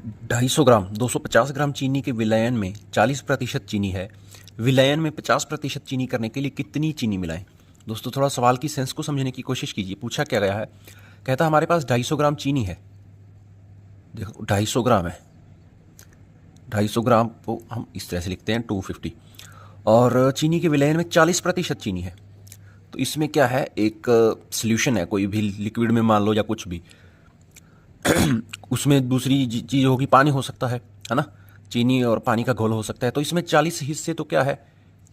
250 ग्राम 250 ग्राम चीनी के विलयन में 40% चीनी है। विलयन में 50% चीनी करने के लिए कितनी चीनी मिलाएं? दोस्तों थोड़ा सवाल की सेंस को समझने की कोशिश कीजिए। पूछा क्या गया है, कहता हमारे पास 250 ग्राम चीनी है। देखो 250 ग्राम है, 250 ग्राम को हम इस तरह से लिखते हैं 250, और चीनी के विलयन में 40% चीनी है। तो इसमें क्या है, एक सोल्यूशन है, कोई भी लिक्विड में मान लो या कुछ भी उसमें दूसरी चीज़ होगी, पानी हो सकता है ना, चीनी और पानी का घोल हो सकता है। तो इसमें 40 हिस्से तो क्या है,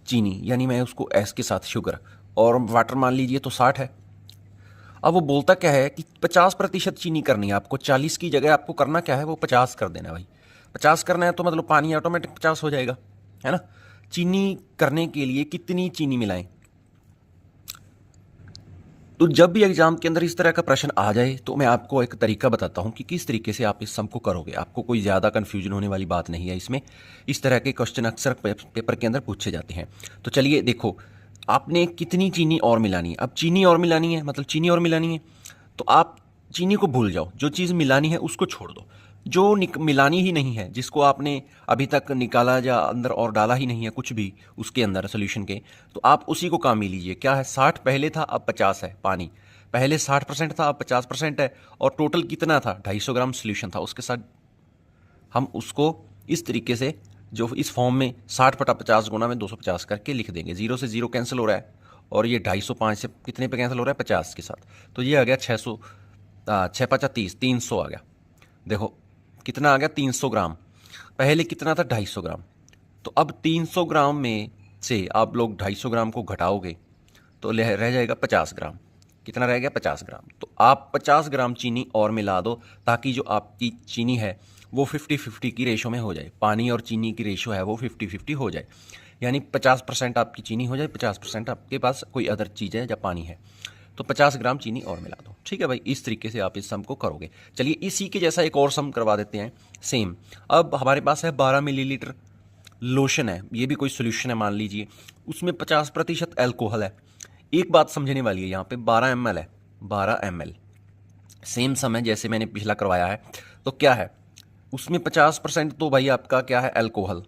चीनी, यानी मैं उसको एस के साथ शुगर, और वाटर मान लीजिए तो 60 है। अब वो बोलता क्या है कि 50% चीनी करनी है आपको, 40 की जगह आपको करना क्या है, वो 50 कर देना है भाई। 50 करना है तो मतलब पानी ऑटोमेटिक 50 हो जाएगा, है ना। चीनी करने के लिए कितनी चीनी मिलाएं? तो जब भी एग्जाम के अंदर इस तरह का प्रश्न आ जाए तो मैं आपको एक तरीका बताता हूं कि किस तरीके से आप इस सम को करोगे। आपको कोई ज़्यादा कन्फ्यूजन होने वाली बात नहीं है इसमें। इस तरह के क्वेश्चन अक्सर पेपर के अंदर पूछे जाते हैं। तो चलिए देखो, आपने कितनी चीनी और मिलानी है। अब चीनी और मिलानी है मतलब चीनी और मिलानी है, तो आप चीनी को भूल जाओ, जो चीज़ मिलानी है उसको छोड़ दो। जो मिलानी ही नहीं है, जिसको आपने अभी तक निकाला या अंदर और डाला ही नहीं है कुछ भी उसके अंदर सोल्यूशन के, तो आप उसी को काम में लीजिए। क्या है, 60 पहले था अब 50 है पानी, पहले 60% था अब 50% है, और टोटल कितना था, 250 ग्राम सोल्यूशन था। उसके साथ हम उसको इस तरीके से, जो इस फॉर्म में 60/50 गुना में 250 करके लिख देंगे। जीरो से जीरो कैंसिल हो रहा है, और ये 250 से कितने पे कैंसिल हो रहा है, 50 के साथ। तो ये आ गया 600, 6×5 = 30, 300 आ गया। देखो कितना आ गया, 300 ग्राम। पहले कितना था, 250 ग्राम। तो अब 300 ग्राम में से आप लोग 250 ग्राम को घटाओगे तो रह जाएगा 50 ग्राम। कितना रह गया, 50 ग्राम। तो आप 50 ग्राम चीनी और मिला दो, ताकि जो आपकी चीनी है वो 50-50 की रेशो में हो जाए। पानी और चीनी की रेशो है वो 50-50 हो जाए, यानी 50% आपकी चीनी हो जाए, 50% आपके पास कोई अदर चीज़ है या पानी है। तो 50 ग्राम चीनी और मिला दो। ठीक है भाई, इस तरीके से आप इस सम को करोगे। चलिए इसी के जैसा एक और सम करवा देते हैं सेम। अब हमारे पास है 12 मिलीलीटर लोशन है, ये भी कोई सोल्यूशन है मान लीजिए, उसमें 50% एल्कोहल है। एक बात समझने वाली है, यहाँ पे 12 ml है, 12 ml सेम सम है जैसे मैंने पिछला करवाया है। तो क्या है, उसमें 50% तो भाई आपका क्या है, एल्कोहल।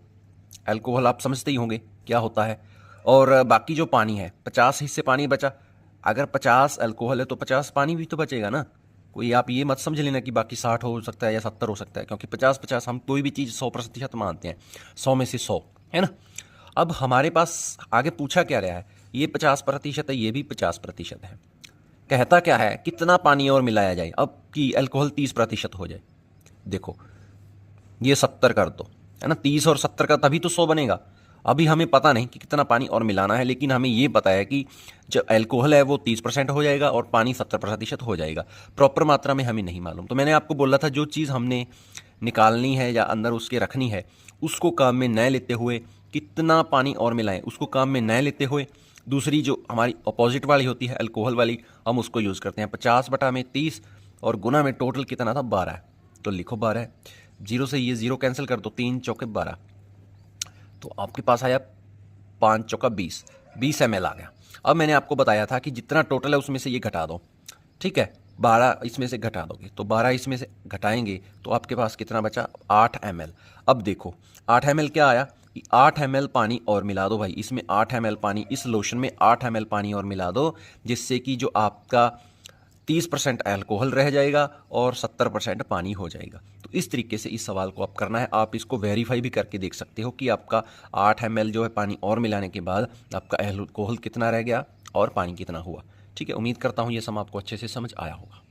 एल्कोहल आप समझते ही होंगे क्या होता है। और बाकी जो पानी है, 50 हिस्से पानी बचा। अगर 50 अल्कोहल है तो 50 पानी भी तो बचेगा ना। कोई आप ये मत समझ लेना कि बाकी 60 हो सकता है या 70 हो सकता है, क्योंकि 50-50 हम कोई भी चीज़ 100% मानते हैं, 100 में से 100, है ना। अब हमारे पास आगे पूछा क्या रहा है, ये 50% है, ये भी 50% है। कहता क्या है, कितना पानी और मिलाया जाए अब कि अल्कोहल 30% हो जाए। देखो ये 70 कर दो, है ना, 30 और 70 का तभी तो 100 बनेगा। अभी हमें पता नहीं कि कितना पानी और मिलाना है, लेकिन हमें ये पता है कि जो अल्कोहल है वो 30% हो जाएगा और पानी 70% हो जाएगा। प्रॉपर मात्रा में हमें नहीं मालूम। तो मैंने आपको बोला था जो चीज़ हमने निकालनी है या अंदर उसके रखनी है, उसको काम में न लेते हुए कितना पानी और मिलाएं, उसको काम में न लेते हुए दूसरी जो हमारी अपोजिट वाली होती है अल्कोहल वाली, हम उसको यूज़ करते हैं। 50/30 और गुना में टोटल कितना था, 12। तो लिखो 12, जीरो से ये जीरो कैंसिल कर दो, 3×4 = 12। तो आपके पास आया 5×4 = 20, 20 ml आ गया। अब मैंने आपको बताया था कि जितना टोटल है उसमें से ये घटा दो, ठीक है, 12 इसमें से घटा दोगे तो 12 इसमें से घटाएंगे तो आपके पास कितना बचा, 8 ml। अब देखो 8 ml क्या आया कि 8 ml पानी और मिला दो भाई, इसमें 8 ml पानी, इस लोशन में 8 ml पानी और मिला दो, जिससे कि जो आपका 30% अल्कोहल रह जाएगा और 70% पानी हो जाएगा। तो इस तरीके से इस सवाल को आप करना है। आप इसको वेरीफाई भी करके देख सकते हो कि आपका 8 ml जो है पानी और मिलाने के बाद आपका अल्कोहल कितना रह गया और पानी कितना हुआ। ठीक है, उम्मीद करता हूँ ये सम आपको अच्छे से समझ आया होगा।